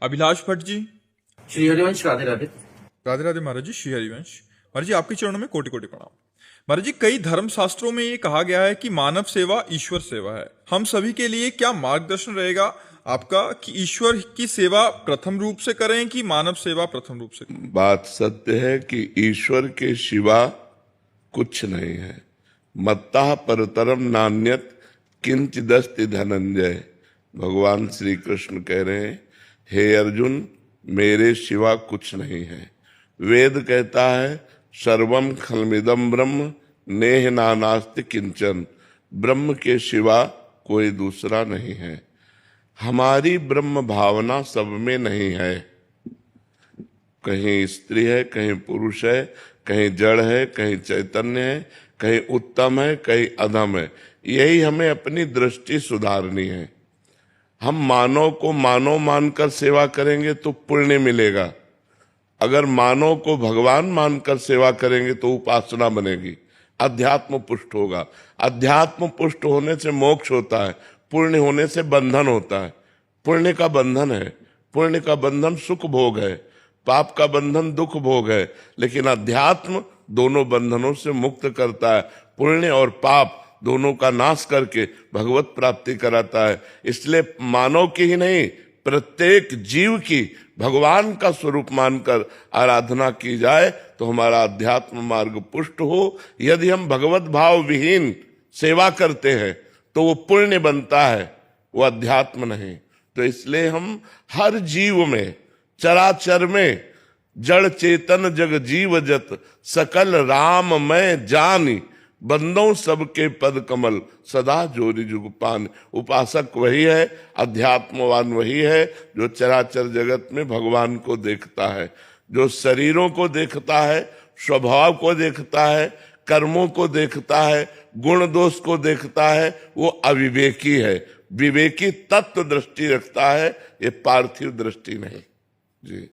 अभिलाष भट्ट जी। श्री हरिवंश, राधे राधे। राधे राधे महाराज जी। श्री हरिवंश। महाराज जी, आपके चरणों में कोटि कोटि प्रणाम। महाराज जी, कई धर्म शास्त्रों में ये कहा गया है कि मानव सेवा ईश्वर सेवा है। हम सभी के लिए क्या मार्गदर्शन रहेगा आपका कि ईश्वर की सेवा प्रथम रूप से करें कि मानव सेवा प्रथम रूप से करें? बात सत्य है कि ईश्वर के सिवा कुछ नहीं है। मत्तः परतरम नान्यत किंचिदस्ति धनंजय। भगवान श्री कृष्ण कह रहे हैं, हे अर्जुन, मेरे सिवा कुछ नहीं है। वेद कहता है, सर्वम खलमिदम ब्रह्म नेह नानास्ति किंचन। ब्रह्म के सिवा कोई दूसरा नहीं है। हमारी ब्रह्म भावना सब में नहीं है। कहीं स्त्री है, कहीं पुरुष है, कहीं जड़ है, कहीं चैतन्य है, कहीं उत्तम है, कहीं अधम है। यही हमें अपनी दृष्टि सुधारनी है। हम मानव को मानव मानकर सेवा करेंगे तो पुण्य मिलेगा। अगर मानव को भगवान मानकर सेवा करेंगे तो उपासना बनेगी, अध्यात्म पुष्ट होगा। अध्यात्म पुष्ट होने से मोक्ष होता है, पुण्य होने से बंधन होता है। पुण्य का बंधन है, पुण्य का बंधन सुख भोग है, पाप का बंधन दुख भोग है। लेकिन अध्यात्म दोनों बंधनों से मुक्त करता है। पुण्य और पाप दोनों का नाश करके भगवत प्राप्ति कराता है। इसलिए मानव की ही नहीं, प्रत्येक जीव की भगवान का स्वरूप मानकर आराधना की जाए तो हमारा अध्यात्म मार्ग पुष्ट हो। यदि हम भगवत भाव विहीन सेवा करते हैं तो वो पुण्य बनता है, वो अध्यात्म नहीं। तो इसलिए हम हर जीव में, चराचर में, जड़ चेतन जग जीव जत सकल राम मैं जानी। बंदों सबके पद कमल सदा जोरी जुग पान। उपासक वही है, अध्यात्मवान वही है जो चराचर जगत में भगवान को देखता है। जो शरीरों को देखता है, स्वभाव को देखता है, कर्मों को देखता है, गुण दोष को देखता है, वो अविवेकी है। विवेकी तत्व दृष्टि रखता है, ये पार्थिव दृष्टि नहीं। जी।